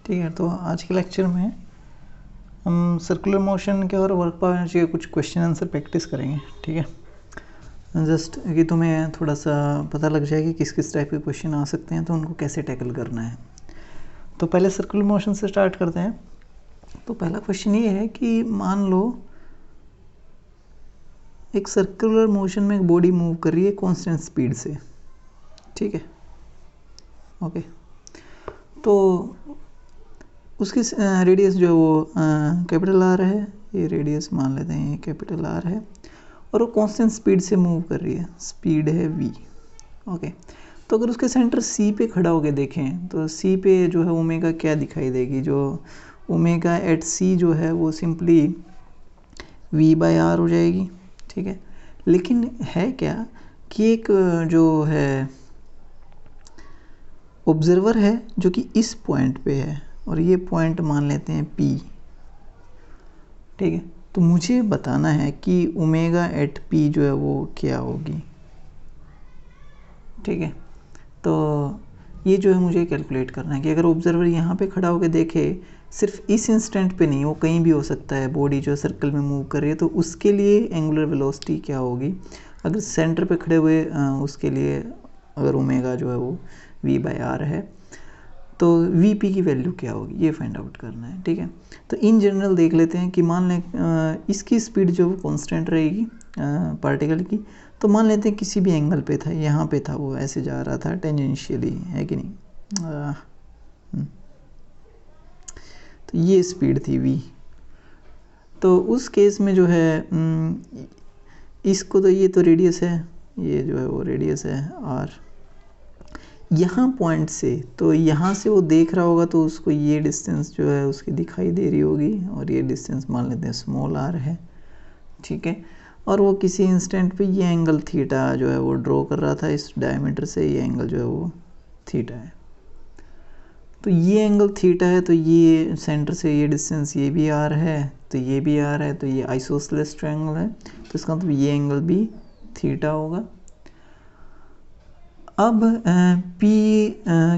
ठीक है, तो आज के लेक्चर में हम सर्कुलर मोशन के और वर्क पावर के कुछ क्वेश्चन आंसर प्रैक्टिस करेंगे। ठीक है, जस्ट कि तुम्हें थोड़ा सा पता लग जाए कि किस किस टाइप के क्वेश्चन आ सकते हैं, तो उनको कैसे टैकल करना है। तो पहले सर्कुलर मोशन से स्टार्ट करते हैं। तो पहला क्वेश्चन ये है कि मान लो एक सर्कुलर मोशन में एक बॉडी मूव कर रही है कांस्टेंट स्पीड से। ठीक है, ओके। तो उसकी रेडियस जो है वो कैपिटल आर है, ये रेडियस मान लेते हैं, ये कैपिटल आर है, और वो कांस्टेंट स्पीड से मूव कर रही है, स्पीड है वी। ओके, तो अगर उसके सेंटर सी पे खड़ा होके देखें तो सी पे जो है ओमेगा क्या दिखाई देगी, जो ओमेगा एट सी जो है वो सिंपली वी बाय आर हो जाएगी। ठीक है, लेकिन है क्या कि एक जो है ऑब्जर्वर है जो कि इस पॉइंट पे है, और ये पॉइंट मान लेते हैं P। ठीक है, तो मुझे बताना है कि ओमेगा एट P जो है वो क्या होगी। ठीक है, तो ये जो है मुझे कैलकुलेट करना है कि अगर ऑब्जर्वर यहाँ पे खड़ा होकर देखे, सिर्फ इस इंस्टेंट पे नहीं, वो कहीं भी हो सकता है, बॉडी जो सर्कल में मूव कर रही है, तो उसके लिए एंगुलर वेलोसिटी क्या होगी। अगर सेंटर पे खड़े हुए उसके लिए अगर ओमेगा जो है वो V बाय आर है, तो Vp की वैल्यू क्या होगी, ये फाइंड आउट करना है। ठीक है, तो इन जनरल देख लेते हैं कि मान लें इसकी स्पीड जो वो कांस्टेंट रहेगी पार्टिकल की, तो मान लेते हैं किसी भी एंगल पे था, यहाँ पे था, वो ऐसे जा रहा था टेंजेंशियली, है कि नहीं। तो ये स्पीड थी V। तो उस केस में जो है इसको तो ये तो रेडियस है, ये जो है वो रेडियस है R। यहाँ पॉइंट से, तो यहाँ से वो देख रहा होगा तो उसको ये डिस्टेंस जो है उसकी दिखाई दे रही होगी, और ये डिस्टेंस मान लेते हैं स्मॉल r है। ठीक है, और वो किसी इंस्टेंट पे ये एंगल थीटा जो है वो ड्रॉ कर रहा था इस डायमीटर से, ये एंगल जो है वो थीटा है। तो ये एंगल थीटा है, तो ये सेंटर से ये डिस्टेंस ये भी r है, तो ये भी r है, तो ये आइसोसेलेस ट्रायंगल है, तो इसका मतलब ये एंगल भी थीटा होगा। अब P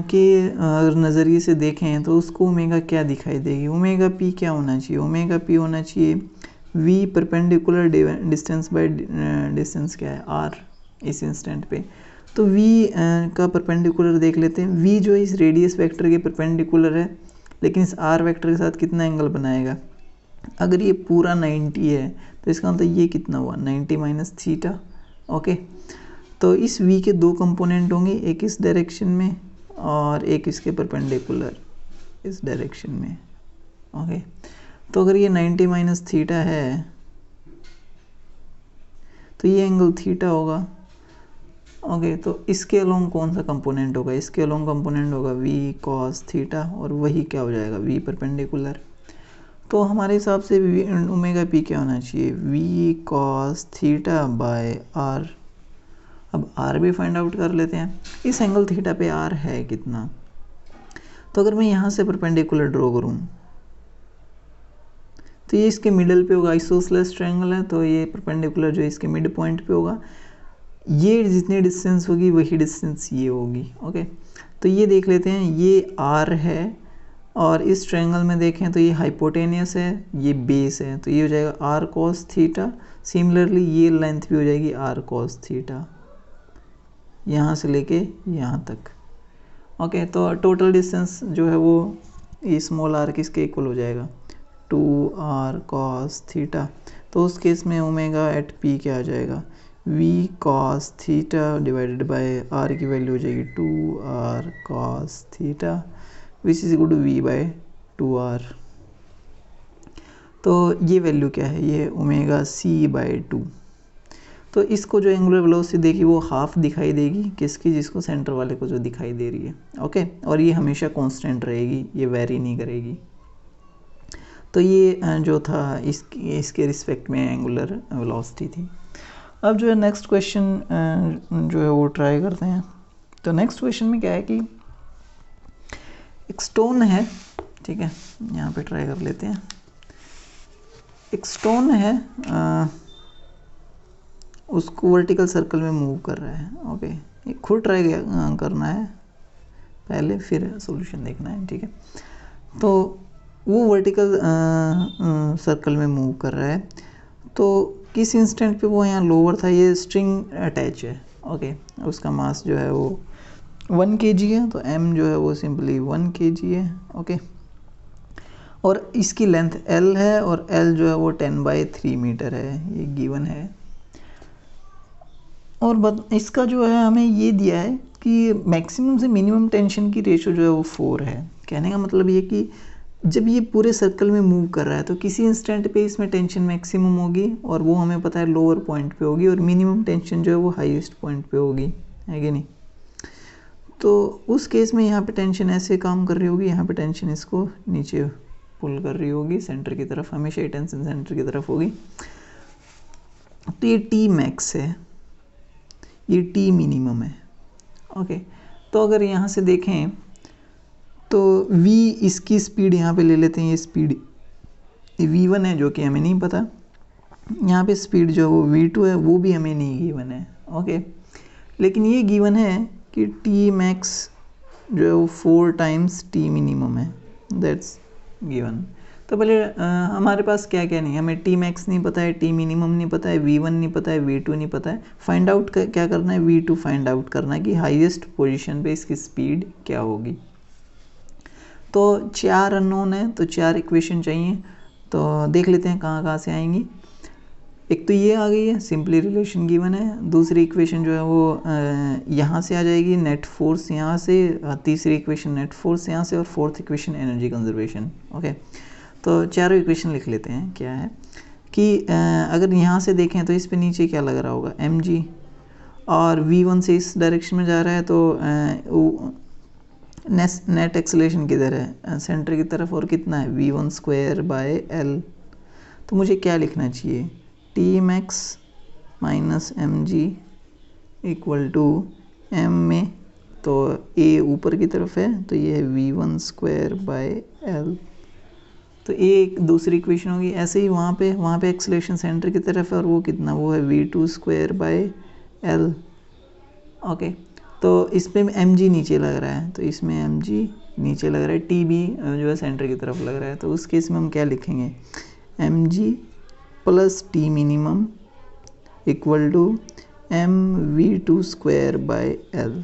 के नज़रिए से देखें तो उसको ओमेगा क्या दिखाई देगी, ओमेगा P क्या होना चाहिए, ओमेगा P होना चाहिए V perpendicular distance by distance क्या है R इस इंस्टेंट पे। तो V का परपेंडिकुलर देख लेते हैं। V जो इस रेडियस वेक्टर के परपेंडिकुलर है, लेकिन इस R वेक्टर के साथ कितना एंगल बनाएगा। अगर ये पूरा 90 है तो इसका मतलब ये कितना हुआ, 90 माइनस थीटा। ओके, तो इस V के दो कंपोनेंट होंगे, एक इस डायरेक्शन में और एक इसके परपेंडिकुलर इस डायरेक्शन में। ओके, तो अगर ये 90 माइनस थीटा है तो ये एंगल थीटा होगा। ओके, तो इसके अलोंग कौन सा कंपोनेंट होगा, इसके अलोंग कंपोनेंट होगा V cos थीटा, और वही क्या हो जाएगा V परपेंडिकुलर। तो हमारे हिसाब से ओमेगा P क्या होना चाहिए, V cos theta by R। अब R भी फाइंड आउट कर लेते हैं। इस एंगल थीटा पे R है कितना, तो अगर मैं यहाँ से परपेंडिकुलर ड्रॉ करूँ तो ये इसके मिडल पे होगा, आइसोसेलेस ट्रायंगल है, तो ये परपेंडिकुलर जो इसके मिड पॉइंट पे होगा, ये जितनी डिस्टेंस होगी वही डिस्टेंस ये होगी। ओके, तो ये देख लेते हैं, ये R है, और इस ट्रायंगल में देखें तो ये हाइपोटेनियस है, ये बेस है, तो ये हो जाएगा R cos थीटा। सिमिलरली ये लेंथ भी हो जाएगी R cos थीटा, यहाँ से लेके यहाँ तक। ओके, तो टोटल डिस्टेंस जो है वो ये स्मॉल r किसके इक्वल हो जाएगा, 2r cos थीटा। तो उस केस में ओमेगा एट P क्या आ जाएगा, V cos theta divided by R की वैल्यू हो जाएगी 2r cos theta, which is equal to V by 2r। तो ये वैल्यू क्या है, ये ओमेगा C बाय 2। तो इसको जो एंगुलर वेलोसिटी देखी वो हाफ दिखाई देगी किसकी, जिसको सेंटर वाले को जो दिखाई दे रही है। ओके, और ये हमेशा कांस्टेंट रहेगी, ये वेरी नहीं करेगी। तो ये जो था इसके रिस्पेक्ट में एंगुलर वेलोसिटी थी। अब जो है नेक्स्ट क्वेश्चन जो है वो ट्राई करते हैं। तो नेक्स्ट क्वेश्चन में क्या है कि एक स्टोन है, ठीक है, यहाँ पे ट्राई कर लेते हैं। एक स्टोन है, उसको वर्टिकल सर्कल में मूव कर रहा है। ओके, ये खुद ट्राई करना है पहले, फिर सॉल्यूशन देखना है। ठीक है, तो वो वर्टिकल सर्कल में मूव कर रहा है। तो किस इंस्टेंट पे वो यहाँ लोअर था, ये स्ट्रिंग अटैच है, ओके। उसका मास जो है वो 1 kg है, तो m जो है वो सिंपली 1 kg है, ओके। और इसकी लेंथ l है और l जो है वो 10/3 मीटर है, ये गिवन है। और इसका जो है हमें ये दिया है कि मैक्सिमम से मिनिमम टेंशन की रेशो जो है वो 4 है। कहने का मतलब ये कि जब ये पूरे सर्कल में मूव कर रहा है तो किसी इंस्टेंट पे इसमें टेंशन मैक्सिमम होगी, और वो हमें पता है लोअर पॉइंट पे होगी, और मिनिमम टेंशन जो है वो हाईएस्ट पॉइंट पे होगी, है कि नहीं। तो उस केस में यहाँ पे टेंशन ऐसे काम कर रही होगी, यहाँ पे टेंशन इसको नीचे पुल कर रही होगी सेंटर की तरफ, हमेशा ही टेंशन सेंटर की तरफ होगी। तो ये टी मैक्स है, ये टी मिनिमम है, ओके। तो अगर यहाँ से देखें तो v इसकी स्पीड यहाँ पे ले लेते हैं, ये स्पीड v1 है जो कि हमें नहीं पता। यहाँ पे स्पीड जो है वो v2 है, वो भी हमें नहीं गिवन है, ओके। लेकिन ये गिवन है कि t मैक्स जो है वो 4 टाइम्स t मिनिमम है, दैट्स गिवन। तो पहले हमारे पास क्या क्या नहीं, हमें टी मैक्स नहीं पता है, टी मिनिमम नहीं पता है, v1 नहीं पता है, v2 नहीं पता है। फाइंड आउट क्या करना है, v2 फाइंड आउट करना है कि हाईएस्ट पोजीशन पे इसकी स्पीड क्या होगी। तो 4 अननोन है, तो 4 इक्वेशन चाहिए, तो देख लेते हैं कहाँ कहाँ से आएंगी। एक तो ये आ गई है, सिंपली रिलेशन गिवन है। दूसरी इक्वेशन जो है वो यहाँ से आ जाएगी, नेट फोर्स यहाँ से। तीसरी इक्वेशन नेट फोर्स यहाँ से, और fourth equation energy conservation, okay. तो चारों इक्वेशन लिख लेते हैं। क्या है कि अगर यहाँ से देखें तो इस पे नीचे क्या लग रहा होगा, mg, और v1 से इस डायरेक्शन में जा रहा है, तो नेट एक्सेलरेशन किधर है, सेंटर की तरफ, और कितना है v1/L। तो मुझे क्या लिखना चाहिए, T max minus mg equal to m में, तो a ऊपर की तरफ है तो ये है v1/L। तो ये एक दूसरी इक्वेशन होगी। ऐसे ही वहाँ पे एक्सेलरेशन सेंटर की तरफ है, और वो कितना, वो है v2/L, ओके। तो इसमें mg नीचे लग रहा है, तो इसमें mg नीचे लग रहा है, टी भी जो है सेंटर की तरफ लग रहा है। तो उस केस में हम क्या लिखेंगे, mg plus T minimum equal to mv2/L।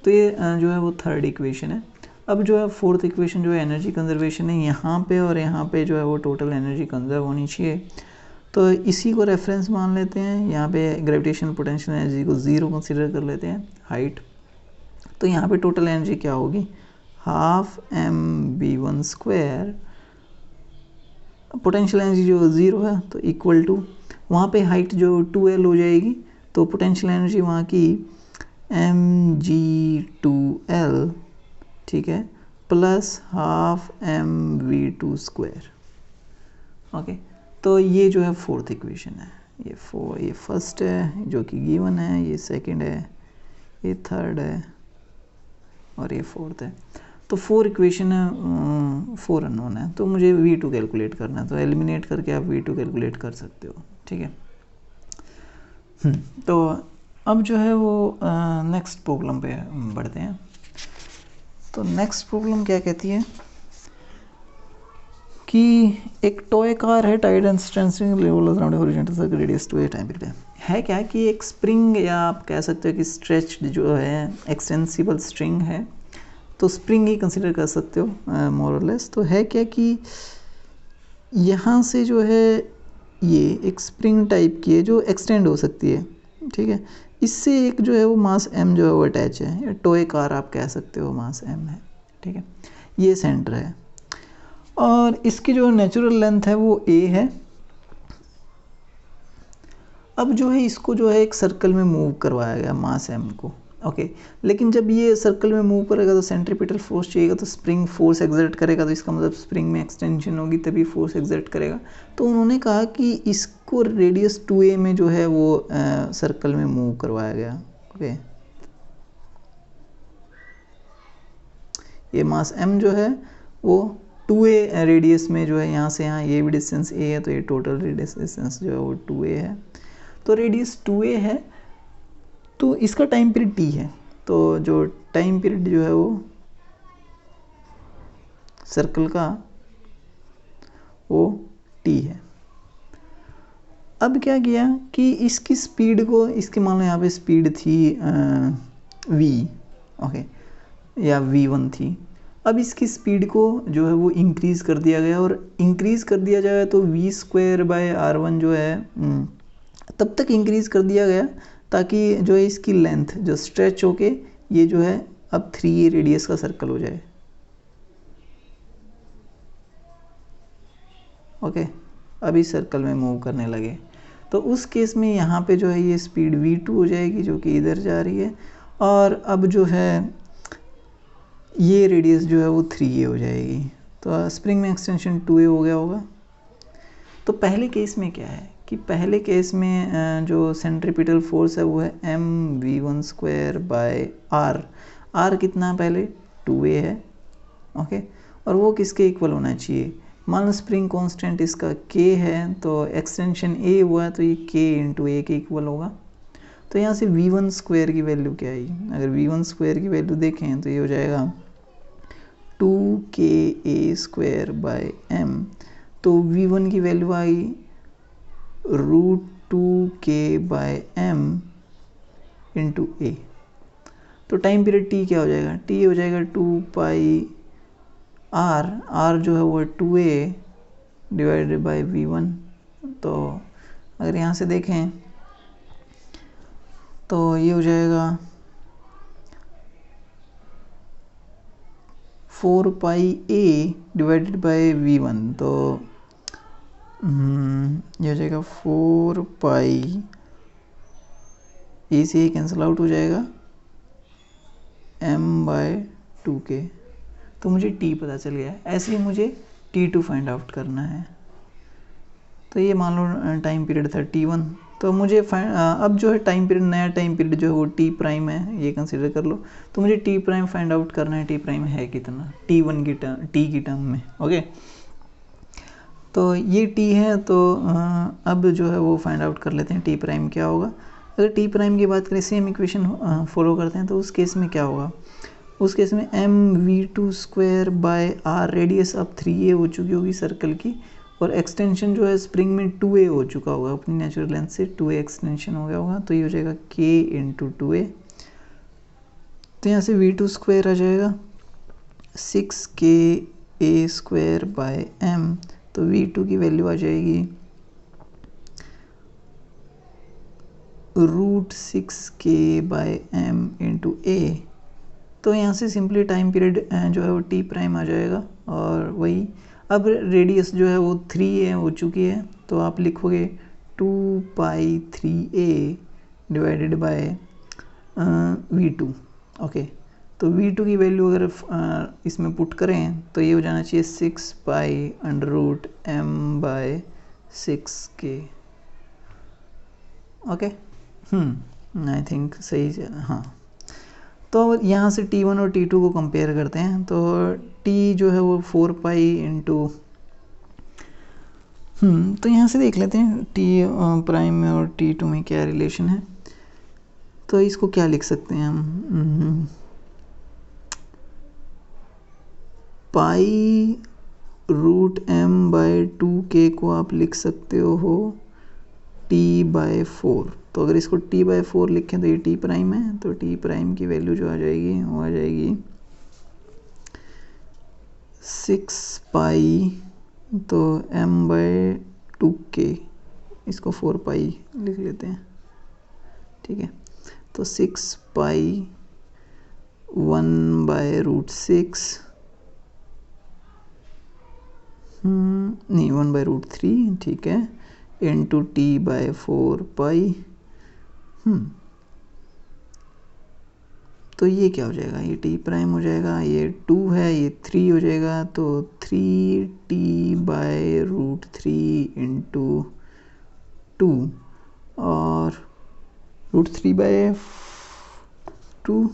तो ये जो है वो थर्ड इक्वेशन है। अब जो है फोर्थ इक्वेशन जो है एनर्जी कंजर्वेशन है, यहाँ पे और यहाँ पे जो है वो टोटल एनर्जी कंजर्व होनी चाहिए। तो इसी को रेफरेंस मान लेते हैं। यहाँ पे ग्रेविटेशनल पोटेंशियल एनर्जी को 0 कंसीडर कर लेते हैं, हाइट। तो यहाँ पे टोटल एनर्जी क्या होगी, हाफ mv1²। पोटेंशियल एनर्जी जो 0 है तो इक्वल टू, वहाँ पे हाइट जो 2L हो जाएगी, तो पोटेंशियल एनर्जी वहाँ की mg2L, ठीक है, प्लस हाफ mv2², ओके। तो ये जो है फोर्थ इक्वेशन है। ये फर्स्ट है जो कि गिवन है, ये सेकंड है, ये थर्ड है, और ये फोर्थ है। तो 4 इक्वेशन है, 4 अननोन है। तो मुझे v2 कैलकुलेट करना है, तो एलिमिनेट करके आप v2 कैलकुलेट कर सकते हो, ठीक है। तो अब जो है वो नेक्स्ट प्रॉब्लम पे बढ़ते हैं। तो नेक्स्ट प्रॉब्लम क्या कहती है कि एक टॉय कार है, tied and strength level around horizontal circle radius 2 time period है। क्या कि एक स्प्रिंग, या आप कह सकते हो कि स्ट्रेच्ड जो है एक्सटेंसिबल स्ट्रिंग है, तो स्प्रिंग ही कंसिडर कर सकते हो मोर और लेस। तो है क्या कि यहाँ से जो है ये एक स्प्रिंग टाइप की है जो एक्सटेंड हो सकती है, ठीक है। इससे एक जो है वो मास m जो है वो अटैच है, या टॉय कार आप कह सकते हो, मास m है, ठीक है। ये सेंटर है, और इसकी जो नेचुरल लेंथ है वो a है। अब जो है इसको जो है एक सर्कल में मूव करवाया गया मास m को, ओके। लेकिन जब ये सर्कल में मूव करेगा तो सेंट्रीपिटल फोर्स चाहिएगा, तो स्प्रिंग फोर्स एक्सर्ट करेगा, तो इसका मतलब स्प्रिंग में एक्सटेंशन होगी तभी फोर्स एक्सर्ट करेगा। तो उन्होंने कहा कि इसको रेडियस 2a में जो है वो सर्कल में मूव करवाया गया, ओके। ये मास m जो है वो 2a रेडियस में जो है, यहाँ से यहाँ ये भी डिस्टेंस a है, तो ये टोटल रेडियस डिस्टेंस जो है वो 2a है। तो रेडियस 2a है, तो इसका टाइम पीरियड t है। तो जो टाइम पीरियड जो है वो सर्कल का वो टी है। अब क्या किया कि इसकी स्पीड को, इसके मान लो यहाँ पे स्पीड थी v, ओके, या v1 थी। अब इसकी स्पीड को जो है वो इंक्रीज़ कर दिया गया, और इंक्रीज़ कर दिया जाए तो v²/r1 जो है तब तक इंक्रीज़ कर दिया गया ताकि जो है इसकी लेंथ जो स्ट्रेच होके ये जो है अब 3a रेडियस का सर्कल हो जाए। ओके, अभी सर्कल में मूव करने लगे तो उस केस में यहाँ पे जो है ये स्पीड v2 हो जाएगी जो कि इधर जा रही है, और अब जो है ये रेडियस जो है वो 3a हो जाएगी। तो स्प्रिंग में एक्सटेंशन 2a हो गया होगा। तो पहले केस में क्या है कि पहले केस में जो सेंट्रीपिटल फोर्स है वो है mv1/r। r कितना पहले 2a है, ओके, और वो किसके इक्वल होना चाहिए, मान लो स्प्रिंग कांस्टेंट इसका k है तो एक्सटेंशन a हुआ तो ये k इंटू a के इक्वल होगा। तो यहाँ से v1² की वैल्यू क्या आई, अगर v1² की वैल्यू देखें तो ये हो जाएगा 2ka²/m। तो v1 की value I √2k/m into a। तो टाइम पीरियड t क्या हो जाएगा, t हो जाएगा 2πr, r जो है वो 2a डिवाइडेड बाय v1। तो अगर यहाँ से देखें तो ये हो जाएगा 4πa डिवाइडेड बाय v1। तो ये हो जाएगा 4π, ए से कैंसिल आउट हो जाएगा m/2k। तो मुझे t पता चल गया। ऐसे ही मुझे t2 फाइंड आउट करना है। तो ये मान लो टाइम पीरियड था t1। तो मुझे अब जो है टाइम पीरियड, नया टाइम पीरियड जो है वो t प्राइम है, ये कंसिडर कर लो। तो मुझे t प्राइम फाइंड आउट करना है, t प्राइम है कितना t1 की टर्म, t की टर्म में, ओके। तो ये t है, तो अब जो है वो फाइंड आउट कर लेते हैं t प्राइम क्या होगा। अगर t प्राइम की बात करें, सेम इक्वेशन फॉलो करते हैं, तो उस केस में क्या होगा, उस केस में mv2²/r रेडियस अब 3a हो चुकी होगी सर्कल की, और एक्सटेंशन जो है स्प्रिंग में 2a हो चुका होगा, अपनी नेचुरल लेंथ से 2a एक्सटेंशन हो गया होगा। तो ये हो जाएगा k इंटू 2a। तो यहाँ से v2² आ जाएगा 6ka²/m। तो v2 की वैल्यू आ जाएगी √6k/m इंटू a। तो यहाँ से सिंपली टाइम पीरियड जो है वो t प्राइम आ जाएगा, और वही अब रेडियस जो है वो 3a हो चुकी है। तो आप लिखोगे 2π3a divided by v2, okay. तो v2 की वैल्यू अगर इसमें पुट करें तो ये हो जाना चाहिए 6π√m/6k, ओके। आई थिंक सही है, हाँ। तो यहाँ से t1 और t2 को कंपेयर करते हैं, तो t जो है वो 4π इंटू, तो यहाँ से देख लेते हैं t प्राइम में और t2 में क्या रिलेशन है। तो इसको क्या लिख सकते हैं हम, π√m/2k को आप लिख सकते हो t/4। तो अगर इसको t/4 लिखें तो ये t प्राइम है, तो t प्राइम की वैल्यू जो आ जाएगी वो आ जाएगी 6π, तो m/2k, इसको 4π लिख लेते हैं, ठीक है। तो 6π 1/√6, नहीं 1/√3, ठीक है, इंटू t/4π। तो ये क्या हो जाएगा, ये t प्राइम हो जाएगा, ये 2 है, ये 3 हो जाएगा, तो 3t/√3 इंटू 2 और √3/2,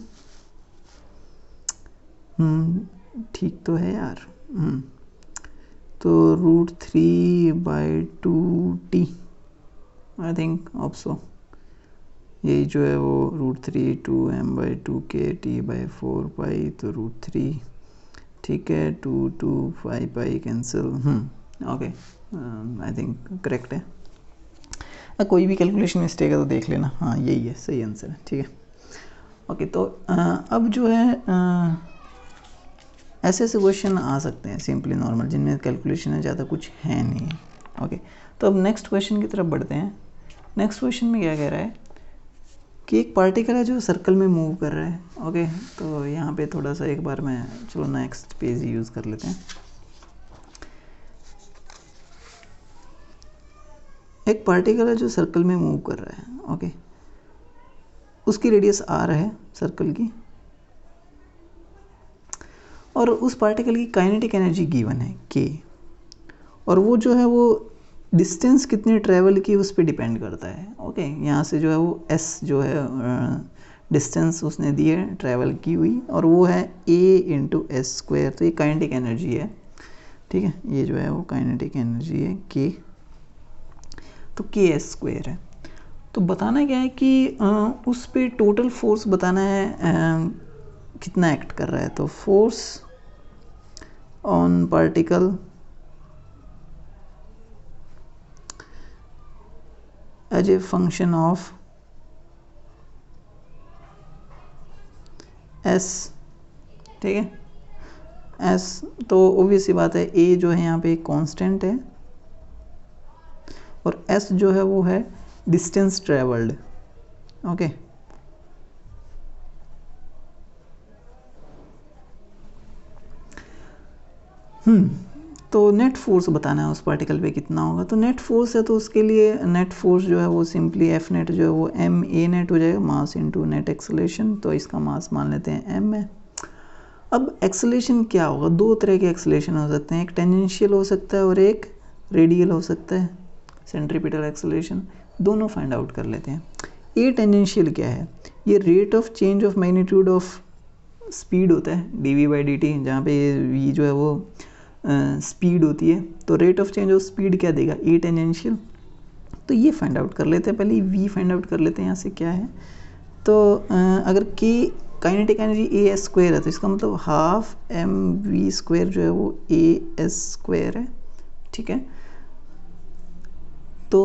ठीक तो है यार, तो √3/2t, आई थिंक ऑफ सो। यही जो है वो √3 2m/2k t/4π, तो √3 ठीक है, 2 2 5 pi cancel, okay, I think correct है। कोई भी कैलकुलेशन मिस्टेक है तो देख लेना, हाँ यही है सही आंसर है, ठीक है। ओके, तो अब जो है ऐसे ऐसे क्वेश्चन आ सकते हैं सिंपली नॉर्मल, जिनमें कैलकुलेशन है, ज़्यादा कुछ है नहीं है। ओके, तो अब नेक्स्ट क्वेश्चन की तरफ बढ़ते हैं। नेक्स्ट क्वेश्चन में क्या कह रहा है कि एक पार्टिकल है जो सर्कल में मूव कर रहा है। ओके, तो यहाँ पे थोड़ा सा एक बार मैं, चलो नेक्स्ट पेज ही यूज़ कर लेते हैं। एक पार्टिकल है जो सर्कल में मूव कर रहा है। ओके, उसकी रेडियस r है सर्कल की, और उस पार्टिकल की काइनेटिक एनर्जी गिवन है k, और वो जो है वो डिस्टेंस कितनी ट्रैवल की उस पर डिपेंड करता है। ओके, यहाँ से जो है वो s जो है डिस्टेंस उसने दी है ट्रैवल की हुई, और वो है a इंटू एस स्क्वायर, तो ये काइनेटिक एनर्जी है, ठीक है। ये जो है वो काइनेटिक एनर्जी है k, तो k एस स्क्वायर है। तो बताना क्या है कि उस पे टोटल फोर्स बताना है कितना एक्ट कर रहा है। तो force on particle as a function of S, ठीक है, एस, तो ऑब्वियस सी बात है ए जो है यहाँ पे कांस्टेंट है, और एस जो है वो है डिस्टेंस ट्रेवल्ड। ओके, तो नेट फोर्स बताना है उस पार्टिकल पे कितना होगा। तो नेट फोर्स है, तो उसके लिए नेट फोर्स जो है वो सिंपली एफ नेट जो है वो एम ए नेट हो जाएगा, मास इनटू नेट एक्सेलरेशन। तो इसका मास मान लेते हैं एम है। अब एक्सेलरेशन क्या होगा, दो तरह के एक्सेलरेशन हो सकते हैं, एक टेंजेंशियल हो सकता है और एक रेडियल हो सकता है, सेंट्रीपिटल एक्सेलरेशन। दोनों फाइंड आउट कर लेते हैं। ए टेंजेंशियल क्या है, ये rate of change of magnitude of speed होता है D V by D T, जहाँ पे वी जो है वो स्पीड होती है। तो rate of change of speed क्या देगा, ए टेंजेंशियल। तो ये फाइंड आउट कर लेते हैं, पहले वी फाइंड आउट कर लेते हैं यहाँ से क्या है। तो अगर के kinetic energy A S square है, तो इसका मतलब हाफ एम वी स्क्वायर जो है वो ए एस स्क्वायर है, ठीक है। तो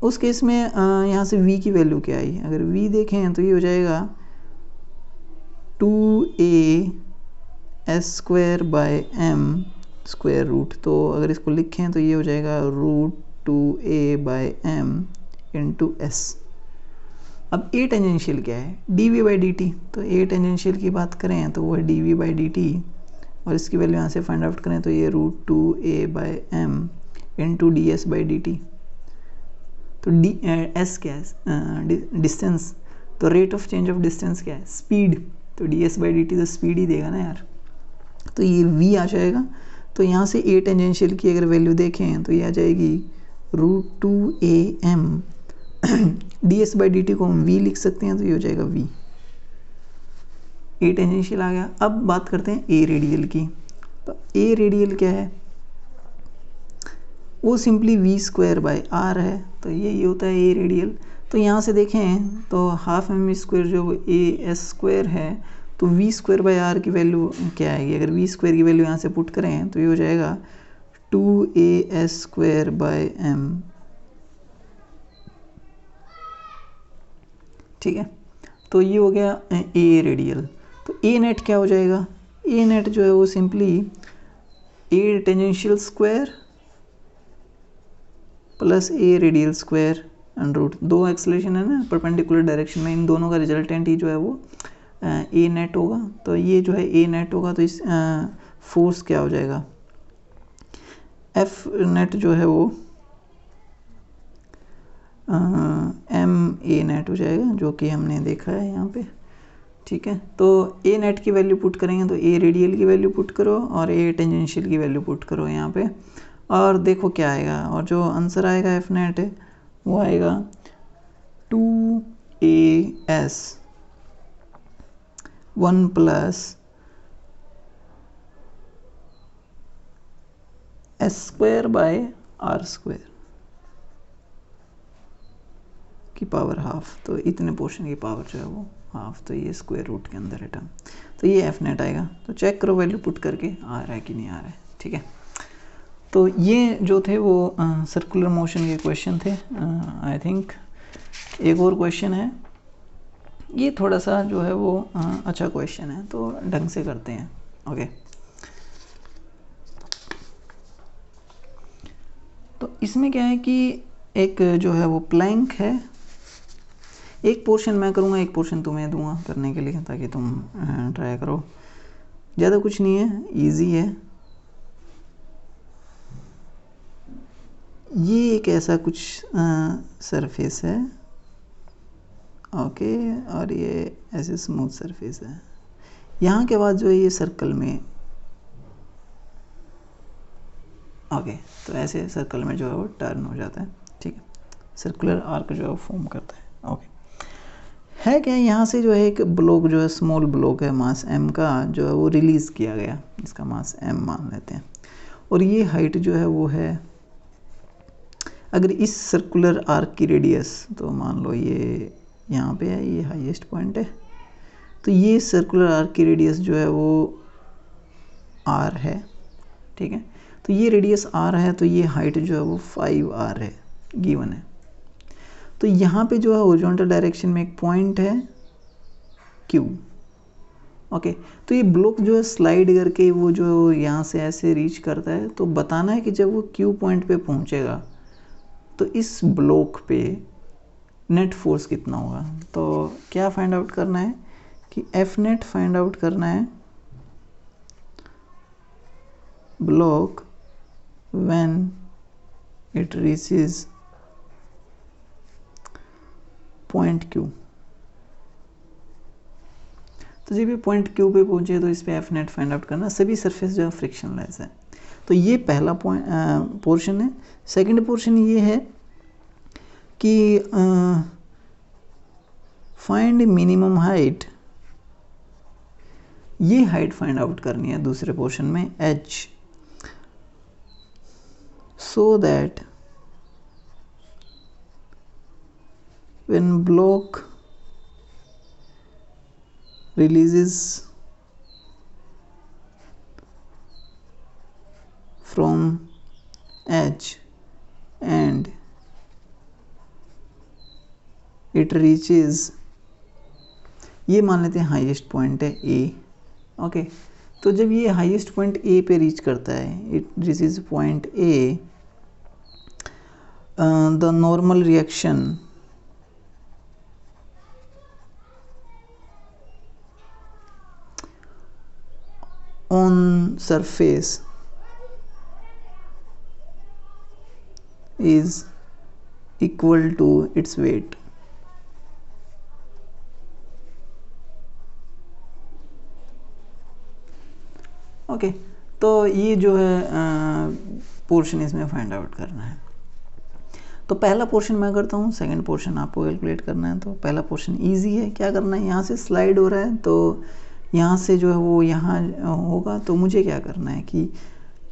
उस केस में यहाँ से v की वैल्यू क्या आई, अगर v देखें तो ये हो जाएगा 2a S square by M square root. तो अगर इसको लिखें तो ये हो जाएगा root 2a by M into S. अब ए टेंजेंशियल क्या है, D V by D T. तो ए टेंजेंशियल की बात करें तो वो है D V by D T, और इसकी वैल्यू यहाँ से फाइंड आउट करें तो ये root 2a by M into D S by D T. तो डी एस क्या है, डिस्टेंस, तो rate of change of distance क्या है, स्पीड। तो D S by D T तो स्पीड ही देगा ना यार, तो ये v आ जाएगा। तो यहाँ से ए टेंजेंशियल की अगर वैल्यू देखें तो ये आ जाएगी root 2am D S by D T को हम v लिख सकते हैं, तो ये हो जाएगा v। ए टेंजेंशियल आ गया। अब बात करते हैं ए रेडियल की। तो ए रेडियल क्या है, वो simply V square by R है, तो ये होता है ए रेडियल। तो यहाँ से देखें तो हाफ एम वी स्क्वायर जो ए एस स्क्वायर है, तो वी स्क्वायर बाय आर की वैल्यू क्या आएगी, अगर वी स्क्वायर की वैल्यू यहाँ से पुट करें तो ये हो जाएगा 2a S square by M, ठीक है। तो ये हो गया ए रेडियल। तो ए नेट क्या हो जाएगा, ए नेट जो है वो simply A tangential square plus A radial square under root, दो एक्सेलरेशन है ना परपेंडिकुलर डायरेक्शन में, इन दोनों का रिजल्टेंट ही जो है वो ए नेट होगा। तो ये जो है ए नेट होगा, तो इस फोर्स क्या हो जाएगा, एफ नेट जो है वो एम ए नेट हो जाएगा, जो कि हमने देखा है यहाँ पे, ठीक है। तो ए नेट की वैल्यू पुट करेंगे तो ए रेडियल की वैल्यू पुट करो और ए टेंजेंशियल की वैल्यू पुट करो यहाँ पे, और देखो क्या आएगा, और जो आंसर आएगा एफ नेट है वो आएगा 2as 1 plus S square by R square की पावर हाफ, तो इतने पोर्शन की पावर जो है वो हाफ, तो ये स्क्वायर रूट के अंदर है टर्म, तो ये एफ नेट आएगा। तो चेक करो वैल्यू पुट करके आ रहा है कि नहीं आ रहा है, ठीक है। तो ये जो थे वो सर्कुलर मोशन के क्वेश्चन थे। आई थिंक एक और क्वेश्चन है, ये थोड़ा सा जो है वो अच्छा क्वेश्चन है, तो ढंग से करते हैं। ओके, तो इसमें क्या है कि एक जो है वो प्लैंक है, एक पोर्शन मैं करूँगा, एक पोर्शन तुम्हें दूंगा करने के लिए, ताकि तुम ट्राई करो। ज़्यादा कुछ नहीं है, इजी है। ये एक ऐसा कुछ सरफेस है, ओके, और ये ऐसे स्मूथ सरफेस है। यहाँ के बाद जो है ये सर्कल में, ओके, तो ऐसे सर्कल में जो है वो टर्न हो जाता है, ठीक है, सर्कुलर आर्क जो है वो फॉर्म करता है। ओके, है क्या, यहाँ से जो है एक ब्लॉक जो है, स्मॉल ब्लॉक है मास m का, जो है वो रिलीज़ किया गया, इसका मास m मान लेते हैं, और ये हाइट जो है वो है, अगर इस सर्कुलर आर्क की रेडियस, तो मान लो ये यहाँ पे है, ये हाईएस्ट पॉइंट है, तो ये सर्कुलर आर्क की रेडियस जो है वो r है, ठीक है। तो ये रेडियस r है, तो ये हाइट जो है वो 5r है, गिवन है। तो यहाँ पे जो है हॉरिजॉन्टल डायरेक्शन में एक पॉइंट है Q, ओके। तो ये ब्लॉक जो है स्लाइड करके वो जो यहाँ से ऐसे रीच करता है, तो बताना है कि जब वो Q पॉइंट पे पहुँचेगा तो इस ब्लॉक पे नेट फोर्स कितना होगा। तो क्या फाइंड आउट करना है कि एफ नेट फाइंड आउट करना है block when it reaches point Q। तो जब ये पॉइंट Q पे पहुंचे तो इस पे एफ नेट फाइंड आउट करना। सभी सरफेस जो है फ्रिक्शनलेस है, तो ये पहला पोर्शन है। सेकंड पोर्शन ये है कि फाइंड मिनिमम हाइट, ये हाइट फाइंड आउट करनी है दूसरे पोर्शन में h, so that when block releases from H and it reaches, ये मान लेते हैं हाईएस्ट पॉइंट है A, ओके। तो जब ये हाईएस्ट पॉइंट A पे रीच करता है, it reaches point A, the normal reaction on surface is equal to its weight। Okay, तो ये जो है पोर्शन इसमें फाइंड आउट करना है। तो पहला पोर्शन मैं करता हूँ, सेकंड पोर्शन आपको कैलकुलेट करना है। तो पहला पोर्शन इजी है, क्या करना है, यहाँ से स्लाइड हो रहा है, तो यहाँ से जो है वो यहाँ होगा। तो मुझे क्या करना है कि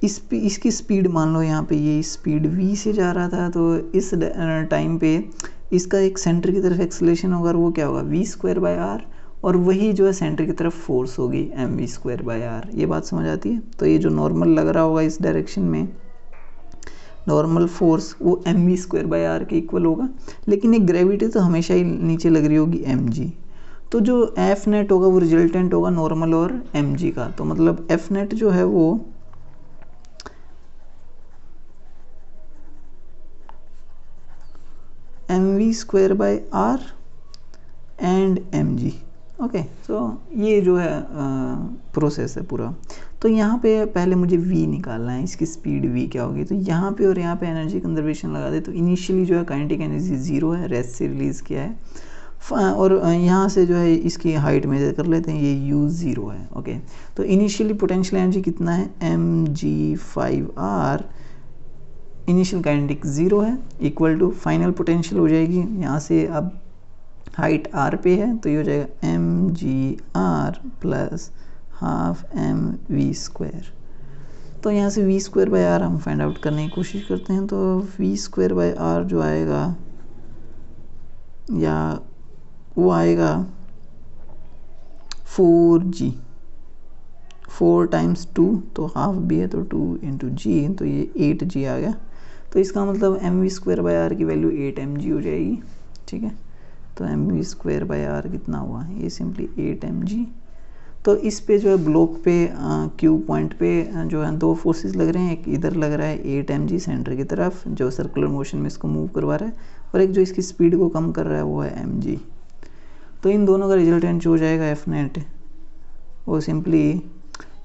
इसकी स्पीड मान लो, यहाँ पे ये स्पीड v से जा रहा था, तो इस टाइम पे इसका एक सेंटर की तरफ एक्सेलरेशन होगा, और वो क्या होगा v²/r, और वही जो है सेंटर की तरफ फोर्स होगी mv²/r। ये बात समझ आती है। तो ये जो नॉर्मल लग रहा होगा इस डायरेक्शन में, नॉर्मल फोर्स वो mv²/r के इक्वल होगा, लेकिन एक ग्रेविटी तो हमेशा ही नीचे लग रही होगी mg। तो जो एफ नेट होगा वो रिजल्टेंट होगा नॉर्मल और mg का। तो मतलब एफ नेट जो है वो mv²/r एंड mg, ओके। सो ये जो है प्रोसेस है पूरा। तो यहाँ पे पहले मुझे v निकालना है, इसकी स्पीड v क्या होगी। तो यहाँ पे और यहाँ पे एनर्जी कंजर्वेशन लगा दे, तो इनिशियली जो है काइनेटिक एनर्जी 0 है, रेस्ट से रिलीज़ किया है, और यहाँ से जो है इसकी हाइट मेजर कर लेते हैं, ये u0 है, ओके। तो इनिशियली पोटेंशियल एनर्जी कितना है, mg5r, इनिशियल काइनेटिक 0 है, इक्वल टू फाइनल पोटेंशियल हो जाएगी, यहाँ से अब हाइट r पे है, तो ये हो जाएगा mgr प्लस हाफ mv²। तो यहाँ से v²/r हम फाइंड आउट करने की कोशिश करते हैं। तो v²/r जो आएगा या वो आएगा 4g, 4 टाइम्स 2 तो हाफ भी है, तो 2 इंटू जी, तो ये 8g आ गया। तो इसका मतलब mv²/r की वैल्यू 8mg हो जाएगी, ठीक है। तो mv²/r कितना हुआ, ये सिंपली 8mg। तो इस पे जो है ब्लॉक पे क्यू पॉइंट पे जो है दो फोर्सेस लग रहे हैं, एक इधर लग रहा है 8mg सेंटर की तरफ जो सर्कुलर मोशन में इसको मूव करवा रहा है, और एक जो इसकी स्पीड को कम कर रहा है वो है mg। तो इन दोनों का रिजल्टेंट जो हो जाएगा एफ नेट, वो simply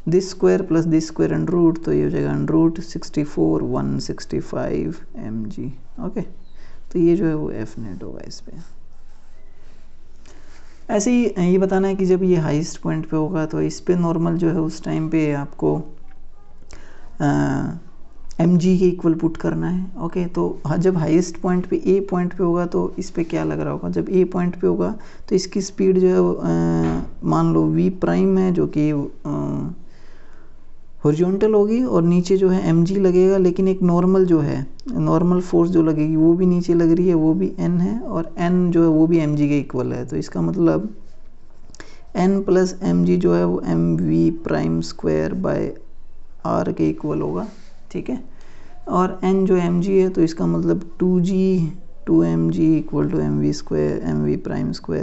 this square plus this square under root, तो ये हो जाएगा अंडर रूट 64,165 mg। ओके, तो ये जो है वो एफ नेट होगा इस पर। ऐसे ही ये बताना है कि जब ये हाईएस्ट पॉइंट पे होगा तो इस पे नॉर्मल जो है उस टाइम पे आपको mg के इक्वल पुट करना है। ओके, तो जब हाईएस्ट पॉइंट पे ए पॉइंट पे होगा तो इस पे क्या लग रहा होगा, जब ए पॉइंट पे होगा तो इसकी स्पीड जो है मान लो v प्राइम है जो कि हॉरिजॉन्टल होगी, और नीचे जो है mg लगेगा, लेकिन एक नॉर्मल जो है नॉर्मल फोर्स जो लगेगी वो भी नीचे लग रही है, वो भी n है, और n जो है वो भी mg के इक्वल है। तो इसका मतलब n प्लस mg जो है वो mv²/r के इक्वल होगा, ठीक है। और n जो mg है तो इसका मतलब 2mg इक्वल टू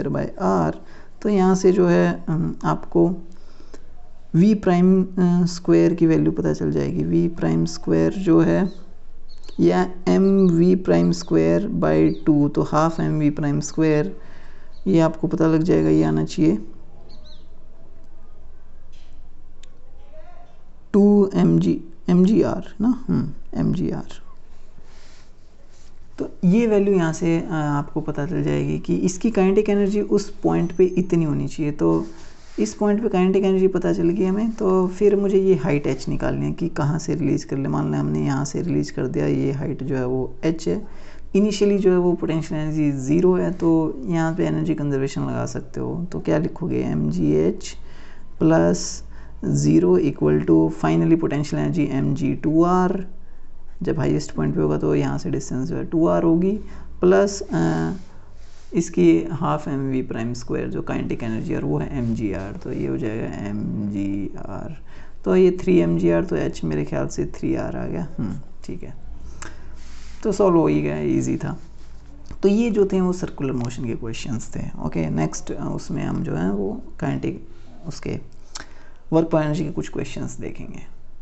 mv²/r। तो यहाँ से जो है आपको v प्राइम स्क्वायर की वैल्यू पता चल जाएगी। v प्राइम स्क्वायर जो है या mv²/2, तो हाफ mv प्राइम स्क्वायर, ये आपको पता लग जाएगा, ये आना चाहिए 2mgr ना, mgr। तो ये वैल्यू यहाँ से आपको पता चल जाएगी कि इसकी काइनेटिक एनर्जी उस पॉइंट पे इतनी होनी चाहिए। तो इस पॉइंट पे काइनेटिक एनर्जी पता चल गई हमें, तो फिर मुझे ये हाइट h निकालनी है कि कहाँ से रिलीज कर ले। मान लें हमने यहाँ से रिलीज कर दिया, ये हाइट जो है वो h है। इनिशियली जो है वो पोटेंशियल एनर्जी 0 है, तो यहाँ पे एनर्जी कंजर्वेशन लगा सकते हो। तो क्या लिखोगे, mgh plus 0 equal to finally potential energy mg2r। जब हाईएस्ट पॉइंट पे होगा तो यहाँ से डिस्टेंस जो है 2r होगी, प्लस इसकी हाफ mv प्राइम स्क्वायर जो काइनेटिक एनर्जी और वो है mgr, तो ये हो जाएगा mgr। तो ये 3mgr, तो h मेरे ख्याल से 3r आ गया। ठीक है, तो सॉल्व हो ही गया, इजी था। तो ये जो थे वो सर्कुलर मोशन के क्वेश्चंस थे। ओके, नेक्स्ट उसमें हम जो है वो काइनेटिक उसके वर्क पर एनर्जी के कुछ क्वेश्चंस देखेंगे।